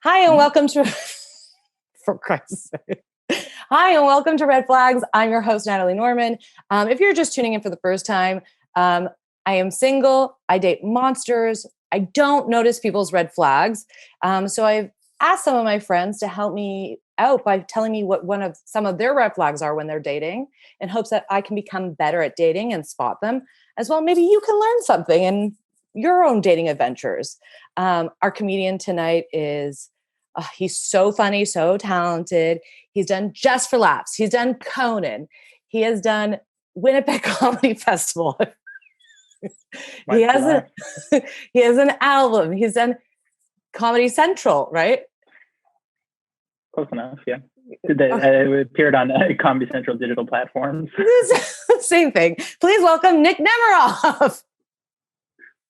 Hi, and welcome to, for Christ's sake. Hi, and welcome to Red Flags. I'm your host, Natalie Norman. If you're just tuning in for the first time, I am single. I date monsters. I don't notice people's red flags. So I've asked some of my friends to help me out by telling me what some of their red flags are when they're dating, in hopes that I can become better at dating and spot them. As well, maybe you can learn something in your own dating adventures. Our comedian tonight is, he's so funny, so talented. He's done Just for Laughs. He's done Conan. He has done Winnipeg Comedy Festival. he has an album. He's done Comedy Central, right? Close enough, yeah. It appeared on Comedy Central digital platforms. Same thing. Please welcome Nick Nemeroff.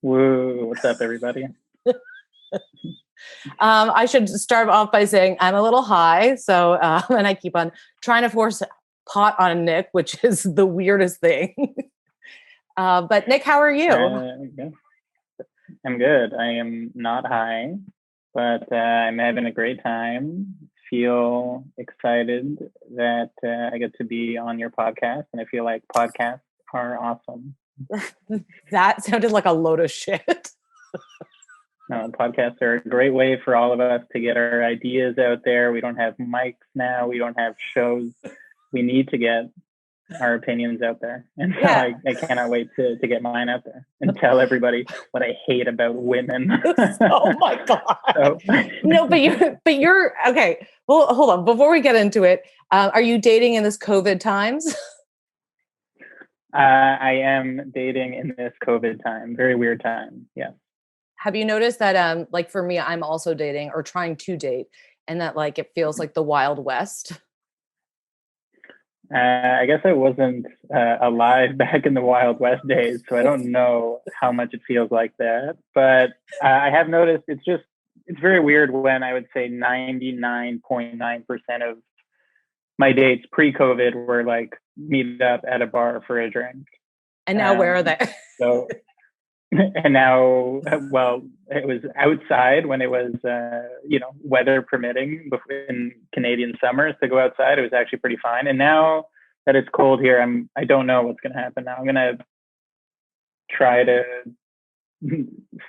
Woo, what's up, everybody? I should start off by saying I'm a little high, so and I keep on trying to force pot on Nick, which is the weirdest thing. But Nick, how are you? I'm good. I am not high, but I'm having a great time. Feel excited that I get to be on your podcast, and I feel like podcasts are awesome. That sounded like a load of shit. No, podcasts are a great way for all of us to get our ideas out there. We don't have mics now. We don't have shows. We need to get our opinions out there. And so I cannot wait to get mine out there and tell everybody what I hate about women. Oh my God. No, but you're okay. Well, hold on. Before we get into it, are you dating in this COVID times? I am dating in this COVID time. Very weird time. Yeah. Have you noticed that, like for me, I'm also dating or trying to date, and that like it feels like the Wild West? I guess I wasn't alive back in the Wild West days, so I don't know how much it feels like that. But I have noticed it's very weird when I would say 99.9% of my dates pre-COVID were like meet up at a bar for a drink. And now where are they? And now, well, it was outside when it was, weather permitting in Canadian summers to go outside. It was actually pretty fine. And now that it's cold here, I don't know what's going to happen now. I'm going to try to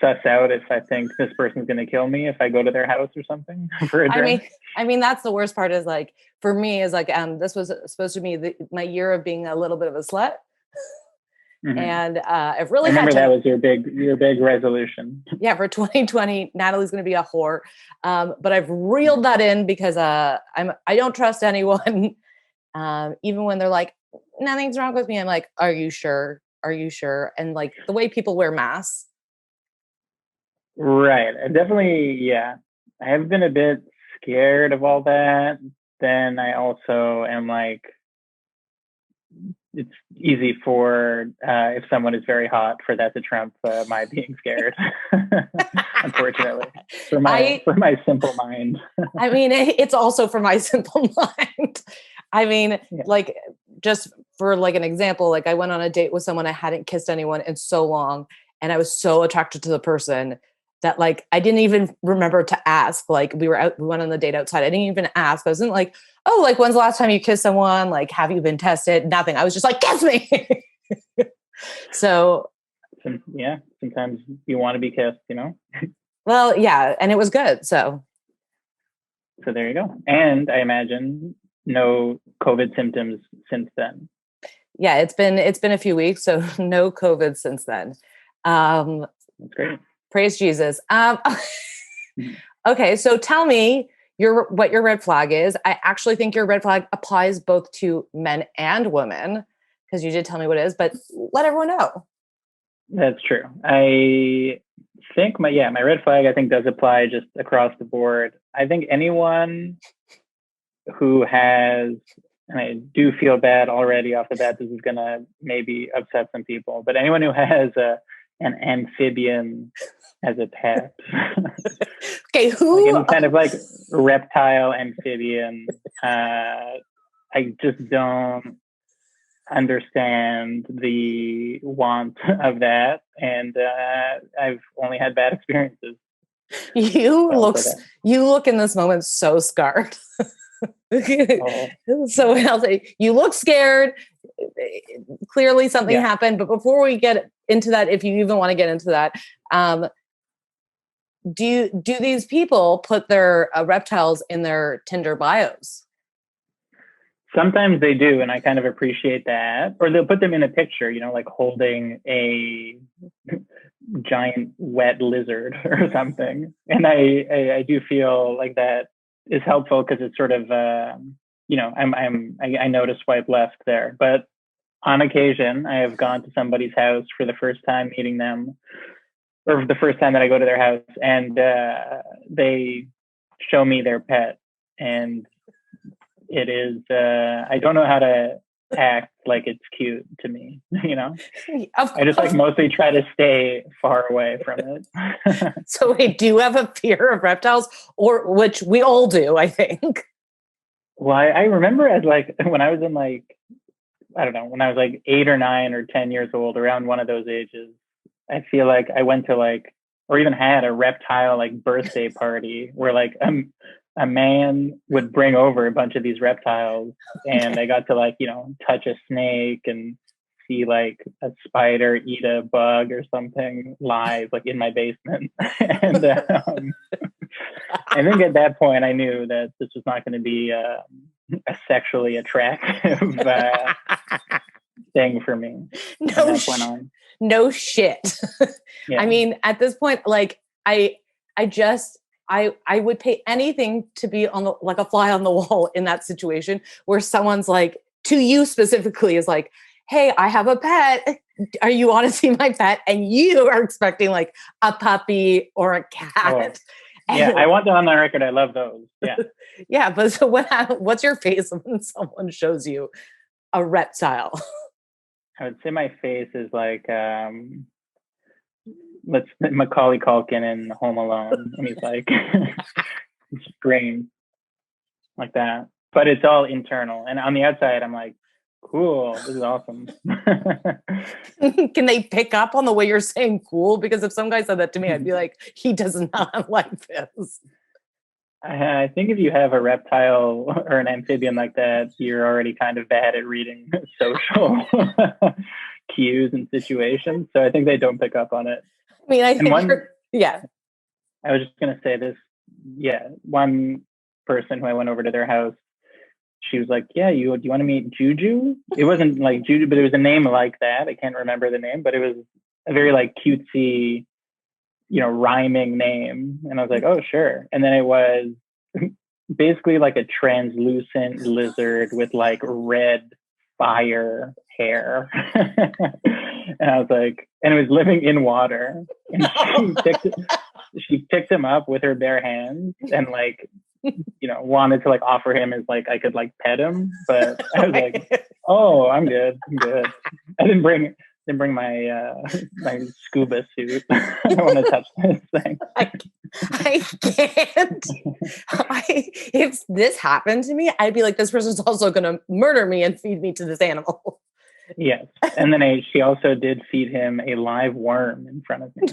suss out if I think this person's going to kill me if I go to their house or something for a drink. I mean, that's the worst part is like, for me is like, this was supposed to be my year of being a little bit of a slut. Mm-hmm. And I've really that was your big resolution. Yeah, for 2020, Natalie's going to be a whore. But I've reeled that in because I don't trust anyone. Even when they're like, nothing's wrong with me, I'm like, are you sure? Are you sure? And like the way people wear masks. Right. Definitely, yeah. I have been a bit scared of all that. Then I also am like, it's easy for if someone is very hot for that to trump my being scared. Unfortunately, for my simple mind. I mean, it's also for my simple mind. I mean, like just for like an example, like I went on a date with someone I hadn't kissed anyone in so long, and I was so attracted to the person that like I didn't even remember to ask. Like we went on the date outside. I didn't even ask. I wasn't like, oh, like when's the last time you kissed someone? Like, have you been tested? Nothing. I was just like, kiss me. So yeah, sometimes you want to be kissed, you know? Well, yeah, and it was good. So there you go. And I imagine no COVID symptoms since then. Yeah, it's been a few weeks, so no COVID since then. That's great. Praise Jesus. Okay, so tell me what your red flag is. I actually think your red flag applies both to men and women, because you did tell me what it is, but let everyone know. That's true. I think my red flag I think does apply just across the board. I think anyone who has, and I do feel bad already off the bat, this is gonna maybe upset some people, but anyone who has an amphibian as a pet. Okay, who? Like any kind of like reptile, amphibian. I just don't understand the want of that, and I've only had bad experiences. You You look in this moment so scarred. Oh. So I'll say, you look scared. Clearly something happened. But before we get into that, if you even want to get into that, do these people put their reptiles in their Tinder bios? Sometimes they do, and I kind of appreciate that. Or they'll put them in a picture, you know, like holding a giant wet lizard or something. And I do feel like that is helpful because it's sort of you know, I know to swipe left there. But on occasion, I have gone to somebody's house for the first time meeting them, or the first time that I go to their house, and they show me their pet, and it is I don't know how to act like it's cute to me, you know. I just like mostly try to stay far away from it. So wait, do you have a fear of reptiles, or which we all do, I think? Well, I remember as like when I was in like, I don't know, when I was like 8 or 9 or 10 years old, around one of those ages, I feel like I went to like, or even had a reptile like birthday party where like a man would bring over a bunch of these reptiles, and I got to like, you know, touch a snake and see like a spider eat a bug or something live, like in my basement. And I think at that point I knew that this was not going to be a sexually attractive thing for me. No shit. Yeah. I mean, at this point, like I would pay anything to be on the, like a fly on the wall in that situation where someone's like, to you specifically, is like, hey, I have a pet. Are you want to see my pet? And you are expecting like a puppy or a cat. Oh. Yeah, I want that on the record. I love those. Yeah. Yeah, but so what's your face when someone shows you a reptile? I would say my face is like Macaulay Culkin in Home Alone, and he's like strange like that. But it's all internal, and on the outside, I'm like, cool, this is awesome. Can they pick up on the way you're saying cool? Because if some guy said that to me, I'd be like, he does not like this. I think if you have a reptile or an amphibian like that, you're already kind of bad at reading social cues and situations. So I think they don't pick up on it. I mean, I think yeah. I was just going to say this. Yeah. One person who I went over to their house, she was like, yeah, do you want to meet Juju? It wasn't like Juju, but it was a name like that. I can't remember the name, but it was a very like cutesy, you know, rhyming name. And I was like, oh, sure. And then it was basically like a translucent lizard with like red fire hair. And I was like, and it was living in water. And she picked him up with her bare hands and like, you know, wanted to like offer him as like I could like pet him, but I was like, oh, I'm good. I didn't bring my my scuba suit. I don't want to touch this thing. I can't. If this happened to me, I'd be like, this person's also going to murder me and feed me to this animal. Yes, and then she also did feed him a live worm in front of me.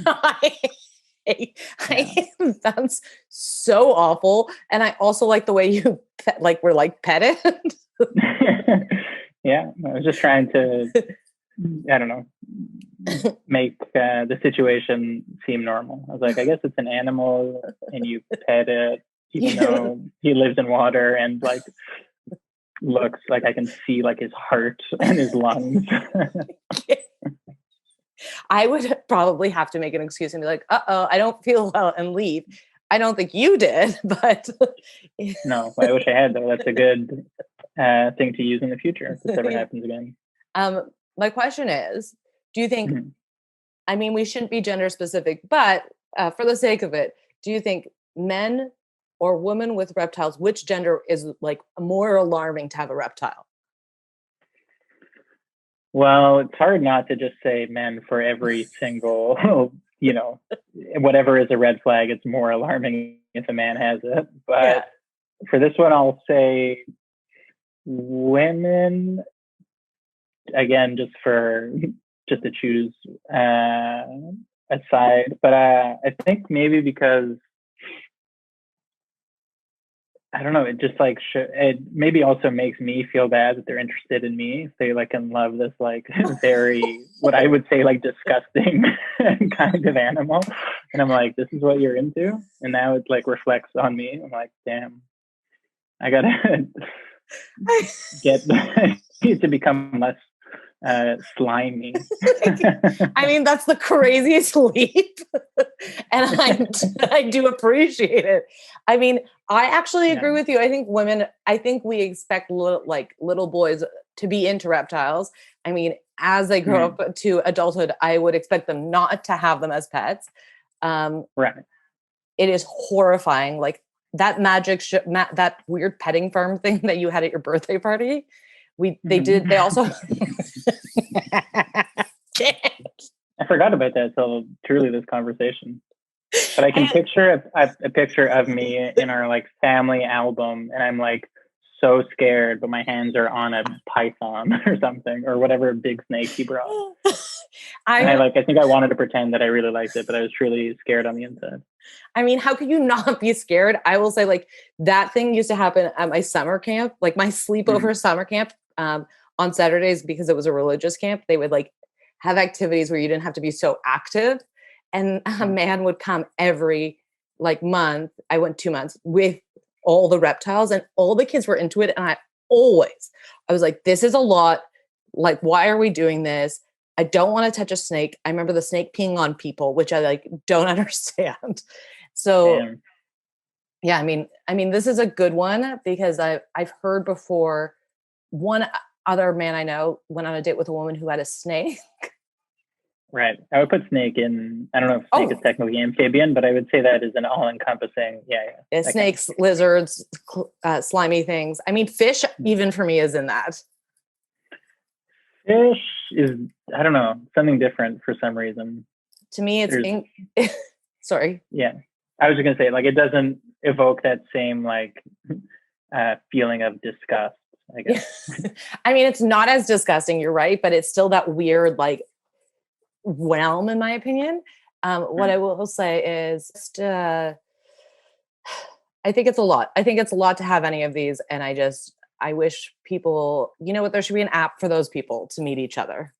That's so awful. And I also like the way you were like petted. Yeah, I was just trying to, I don't know, make the situation seem normal. I was like, I guess it's an animal and you pet it, even though he lives in water and like looks like I can see like his heart and his lungs. I would probably have to make an excuse and be like, I don't feel well, and leave. I don't think you did, but no, I wish I had though. That's a good thing to use in the future if this ever happens again. My question is, do you think, I mean, we shouldn't be gender specific, but for the sake of it, do you think men or women with reptiles, which gender is like more alarming to have a reptile? Well, it's hard not to just say men for every single, you know, whatever is a red flag, it's more alarming if a man has it. But for this one, I'll say women, again, just to choose a side. But I think maybe because I don't know. It just like it maybe also makes me feel bad that they're interested in me. They like can love this like very what I would say like disgusting kind of animal, and I'm like, this is what you're into, and now it like reflects on me. I'm like, damn, I gotta get to become less slimy. I mean, that's the craziest leap. And I do appreciate it. I mean, I actually agree with you. I think we expect little boys to be into reptiles. I mean, as they grow up to adulthood, I would expect them not to have them as pets. Right. It is horrifying. Like that that weird petting farm thing that you had at your birthday party. They also I forgot about that till truly this conversation. But I can picture a picture of me in our like family album, and I'm like so scared, but my hands are on a python or something, or whatever big snake he brought. I think I wanted to pretend that I really liked it, but I was truly scared on the inside. I mean, how could you not be scared? I will say, like, that thing used to happen at my summer camp, like my sleepover summer camp on Saturdays, because it was a religious camp. They would like have activities where you didn't have to be so active. And a man would come every like month. I went 2 months with all the reptiles, and all the kids were into it. And I was like, this is a lot. Like, why are we doing this? I don't want to touch a snake. I remember the snake peeing on people, which I like don't understand. So yeah, I mean, this is a good one because I've heard before. One other man I know went on a date with a woman who had a snake. Right. I would put snake in, I don't know if snake is technically amphibian, but I would say that is an all-encompassing, yeah, snakes, lizards, slimy things. I mean, fish even for me is in that. Fish is, I don't know, something different for some reason. To me, it's sorry. Yeah. I was just going to say, like, it doesn't evoke that same, like, feeling of disgust, I guess. I mean, it's not as disgusting, you're right, but it's still that weird, like, realm, in my opinion. What I will say is just, I think it's a lot. I think it's a lot to have any of these. And I wish people, you know what, there should be an app for those people to meet each other.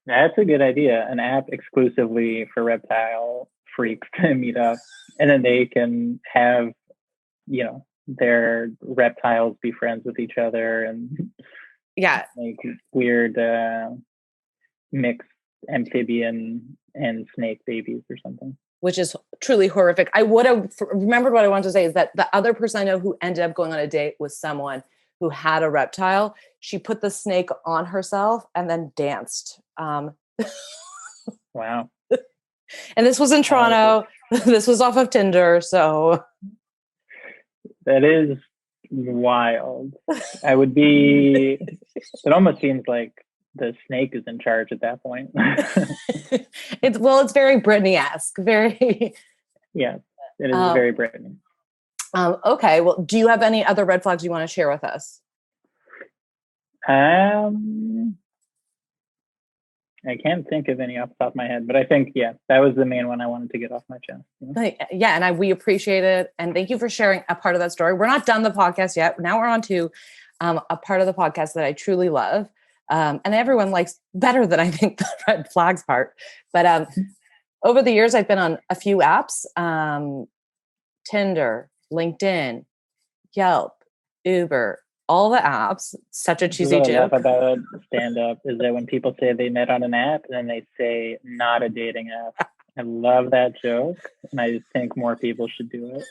That's a good idea. An app exclusively for reptile freaks to meet up. And then they can have, you know, their reptiles be friends with each other and like weird mixed amphibian and snake babies or something. Which is truly horrific. I would have remembered what I wanted to say is that the other person I know who ended up going on a date with someone who had a reptile, she put the snake on herself and then danced. Wow. And this was in Toronto. This was off of Tinder. So that is wild. I would be, it almost seems like the snake is in charge at that point. It's very Britney-esque. Very. Yeah, it is very Britney. Okay. Well, do you have any other red flags you want to share with us? I can't think of any off the top of my head, but I think, that was the main one I wanted to get off my chest. Yeah. And we appreciate it. And thank you for sharing a part of that story. We're not done the podcast yet. Now we're on to a part of the podcast that I truly love. And everyone likes better than I think the red flags part. But over the years, I've been on a few apps, Tinder, LinkedIn, Yelp, Uber, all the apps. Such a cheesy joke. What I love about stand-up is that when people say they met on an app, and then they say not a dating app. I love that joke, and I think more people should do it.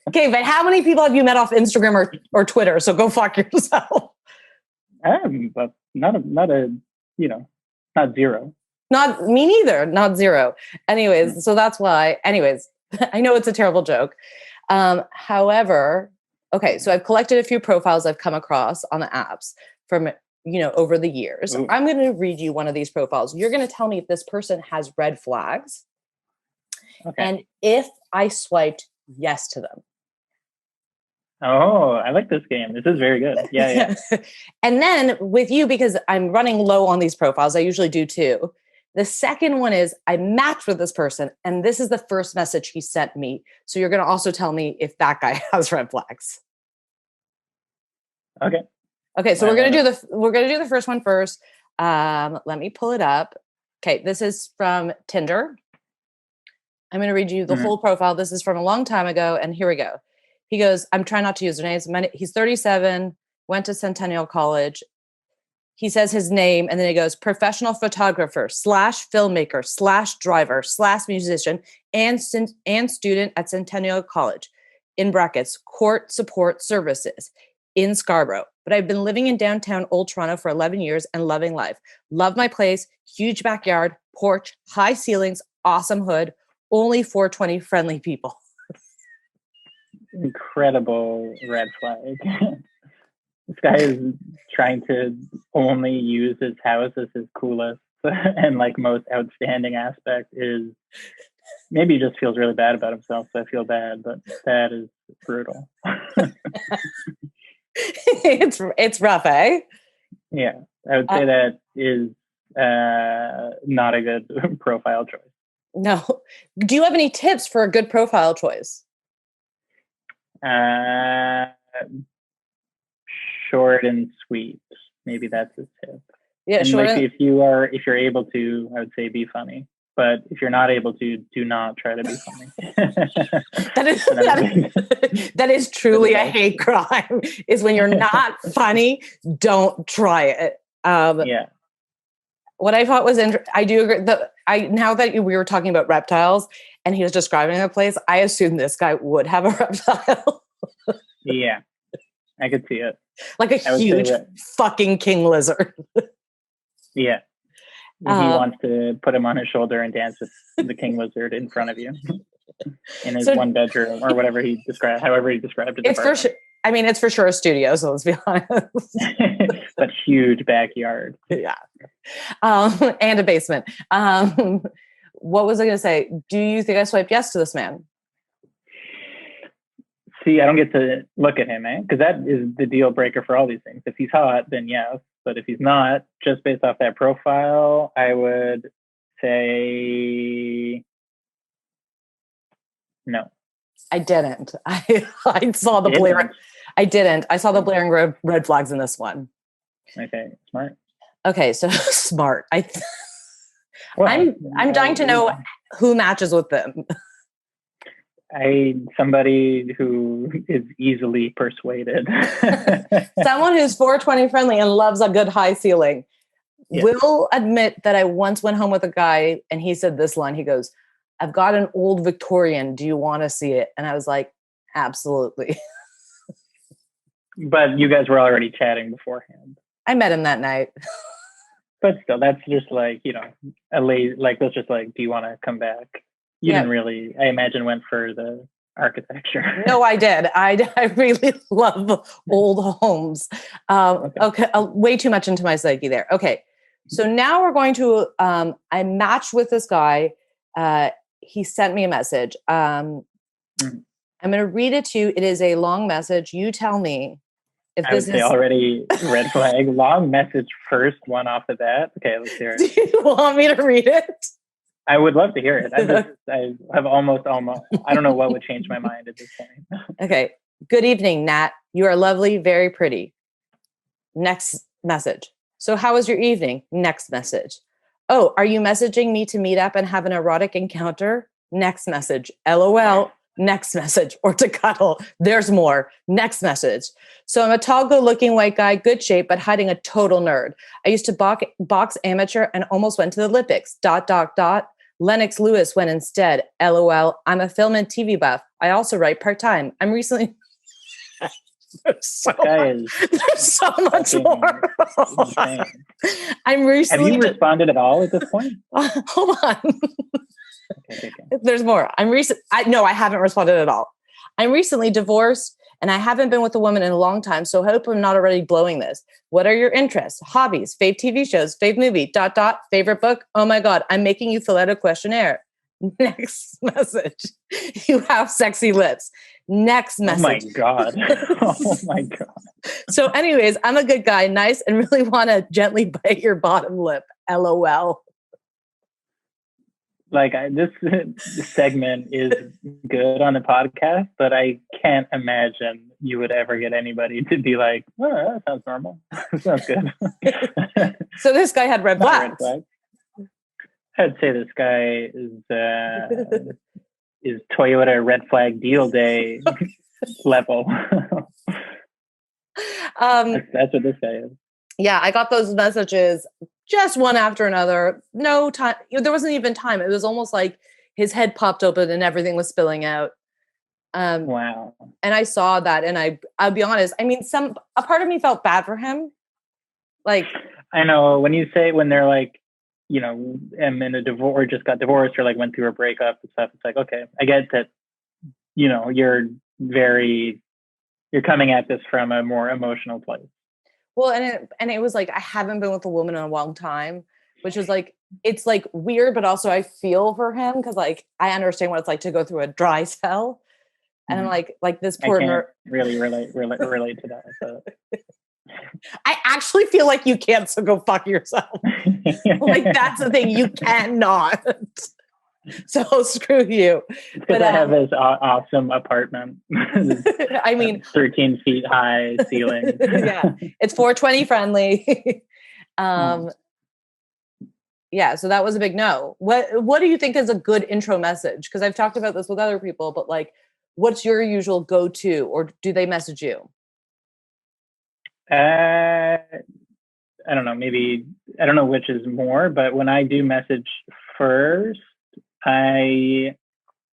Okay, but how many people have you met off Instagram or Twitter? So go fuck yourself. But not zero. Not me neither. Not zero. Anyways, so that's why. Anyways, I know it's a terrible joke. However, okay, so I've collected a few profiles I've come across on the apps from over the years. Ooh. I'm going to read you one of these profiles. You're going to tell me if this person has red flags, and if I swiped yes to them. Oh, I like this game. This is very good. Yeah. And then with you, because I'm running low on these profiles, I usually do too. The second one is I matched with this person, and this is the first message he sent me. So you're going to also tell me if that guy has red flags. Okay. Okay, so we're going to do the first one first. Let me pull it up. Okay, this is from Tinder. I'm going to read you the whole profile. This is from a long time ago, and here we go. He goes, I'm trying not to use their names. He's 37, went to Centennial College. He says his name, and then he goes, professional photographer / filmmaker / driver / musician and student at Centennial College, in brackets, court support services in Scarborough. But I've been living in downtown Old Toronto for 11 years and loving life. Love my place, huge backyard, porch, high ceilings, awesome hood, only 420 friendly people. Incredible red flag. This guy is trying to only use his house as his coolest and like most outstanding aspect is maybe he just feels really bad about himself. So I feel bad, but that is brutal. It's rough, eh? Yeah, I would say that is not a good profile choice. No. Do you have any tips for a good profile choice? Short and sweet. Maybe that's his tip. Yeah, and short. Like if you're able to, I would say be funny. But if you're not able to, do not try to be funny. that is truly a hate crime. Is when you're not funny, don't try it. Yeah. What I thought was I do agree. Now that we were talking about reptiles, and he was describing a place, I assumed this guy would have a reptile. Yeah, I could see it. Like a huge fucking king lizard. Yeah. He wants to put him on his shoulder and dance with the king lizard in front of you in his one bedroom or whatever however he described it. It's for sure. I mean, it's for sure a studio, so let's be honest. But huge backyard. Yeah. And a basement. What was I going to say? Do you think I swiped yes to this man? See, I don't get to look at him, because that is the deal breaker for all these things. If he's hot, then yes. But if he's not, just based off that profile, I would say no. I didn't. I saw the blaring. I didn't. I saw the blaring red flags in this one. Okay, smart. Okay, so smart. I'm dying to know who matches with them. Somebody who is easily persuaded. Someone who's 420 friendly and loves a good high ceiling. Yeah. Will admit that I once went home with a guy and he said this line. He goes, I've got an old Victorian. Do you want to see it? And I was like, absolutely. But you guys were already chatting beforehand. I met him that night. But still, that's just like, that's just like, do you want to come back? You didn't really, I imagine, went for the architecture. No, I did. I really love old homes. Okay. Way too much into my psyche there. Okay. So now we're going to, I matched with this guy. He sent me a message. I'm going to read it to you. It is a long message. You tell me if this is already red flag. Long message first, one off the bat. Okay, let's hear it. Do you want me to read it? I would love to hear it. I have almost, I don't know what would change my mind at this point. Okay. Good evening, Nat. You are lovely, very pretty. Next message. So how was your evening? Next message. Oh, are you messaging me to meet up and have an erotic encounter? Next message. LOL. Next message. Or to cuddle. There's more. Next message. So I'm a tall, good-looking white guy, good shape, but hiding a total nerd. I used to box amateur and almost went to the Olympics. ... Lennox Lewis went instead. LOL. I'm a film and TV buff. I also write part-time. I'm recently... There's so much more. I'm recently... Have you responded at all at this point? Hold on. Okay. There's more. I haven't responded at all. I'm recently divorced and I haven't been with a woman in a long time, so hope I'm not already blowing this. What are your interests, hobbies, fave TV shows, fave movie, ... favorite book? Oh my God, I'm making you fill out a questionnaire. Next message. You have sexy lips. Next message. Oh my God. Oh my God. So anyways, I'm a good guy, nice, and really want to gently bite your bottom lip. LOL. this segment is good on the podcast, but I can't imagine you would ever get anybody to be like, oh, that sounds normal. Sounds good. So this guy had red flags. I'd say this guy is Toyota red flag deal day level. That's what this guy is. Yeah, I got those messages just one after another. No time. There wasn't even time. It was almost like his head popped open and everything was spilling out. Wow. And I saw that, and I'll be honest. I mean, a part of me felt bad for him. Like, I know when they're like, you know, am in a divorce or just got divorced or like went through a breakup and stuff. It's like, okay, I get that. You know, you're coming at this from a more emotional place. Well, and it was like, I haven't been with a woman in a long time, which is like, it's like weird, but also I feel for him because like I understand what it's like to go through a dry spell, and I'm like this poor. I can't really relate to that. But. I actually feel like you can't, so go fuck yourself. Like that's the thing, you cannot. So screw you. But I have this awesome apartment. I mean, 13 feet high ceiling. Yeah, it's 420 friendly. Yeah, so that was a big no. What do you think is a good intro message? Because I've talked about this with other people, but like, what's your usual go-to, or do they message you? I don't know. Maybe I don't know which is more, but when I do message first, I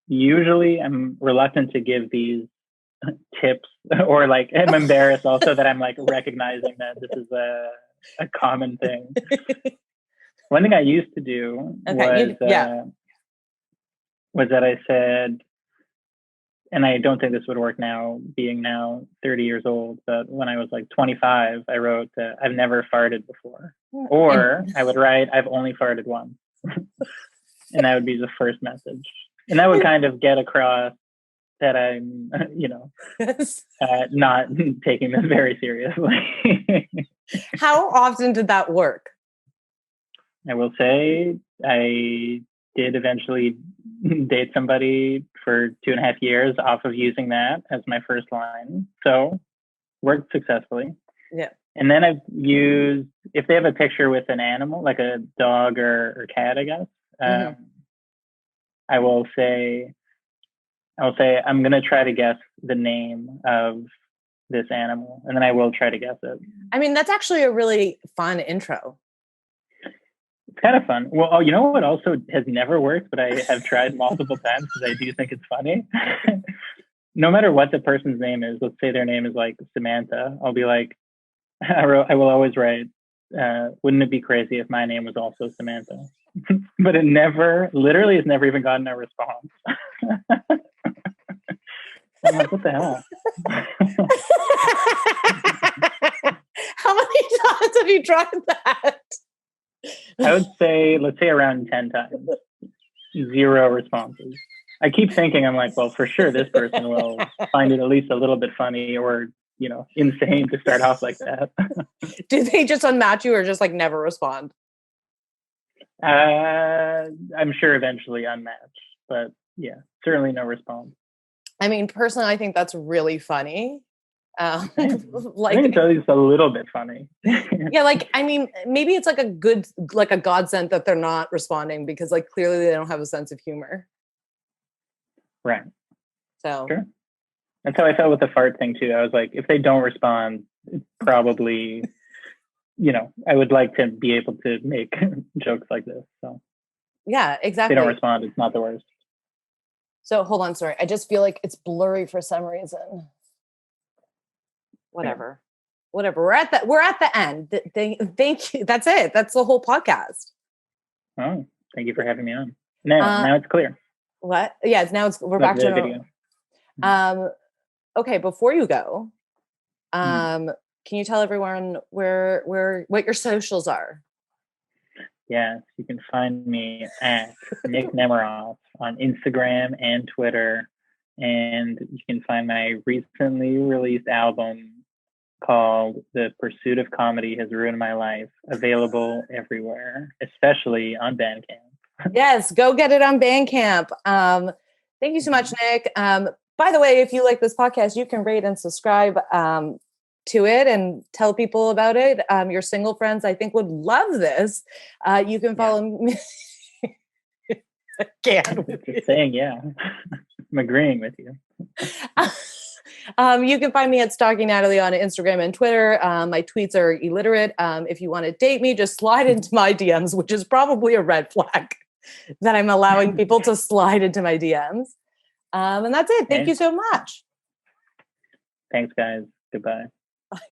usually am reluctant to give these tips, or like I'm embarrassed also that I'm like recognizing that this is a common thing. One thing I used to do was that I said, and I don't think this would work now, being now 30 years old, but when I was like 25, I wrote, I've never farted before. Or I would write, I've only farted once. And that would be the first message. And that would kind of get across that I'm, you know, not taking this very seriously. How often did that work? I will say I did eventually date somebody for 2.5 years off of using that as my first line. So worked successfully. Yeah. And then I've used, if they have a picture with an animal, like a dog or cat, I guess, I will say, I'm going to try to guess the name of this animal. And then I will try to guess it. I mean, that's actually a really fun intro. It's kind of fun. Well, you know what also has never worked, but I have tried multiple times because I do think it's funny. No matter what the person's name is, let's say their name is like Samantha, I'll be like, I will always write, wouldn't it be crazy if my name was also Samantha? But it literally has never even gotten a response. I'm like, what the hell? How many times have you tried that? I would say, let's say around 10 times. 0 responses. I keep thinking, I'm like, well, for sure this person will find it at least a little bit funny or, you know, insane to start off like that. Do they just unmatch you or just like never respond? I'm sure eventually unmatched, but yeah, certainly no response. I mean, personally, I think that's really funny. Like, I think it's at least a little bit funny. Yeah, like, I mean, maybe it's like a godsend that they're not responding because like clearly they don't have a sense of humor. Right. So sure. That's how I felt with the fart thing too. I was like, if they don't respond, probably, you know, I would like to be able to make jokes like this. So yeah, exactly. If they don't respond, it's not the worst. So hold on, sorry. I just feel like it's blurry for some reason. Whatever. We're at the end. Thank you. That's it. That's the whole podcast. Oh, thank you for having me on. Now it's clear. What? Yeah, we're back to video. Okay, before you go, can you tell everyone what your socials are? Yes, you can find me at Nick Nemeroff on Instagram and Twitter. And you can find my recently released album called The Pursuit of Comedy Has Ruined My Life, available everywhere, especially on Bandcamp. Yes, go get it on Bandcamp. Thank you so much, Nick. By the way, if you like this podcast, you can rate and subscribe to it and tell people about it. Your single friends, I think, would love this. You can follow me. Just saying, yeah. I'm agreeing with you. You can find me at Stalking Natalie on Instagram and Twitter. My tweets are illiterate. If you want to date me, just slide into my DMs, which is probably a red flag that I'm allowing people to slide into my DMs. And that's it. Thank you so much. Thanks, guys. Goodbye.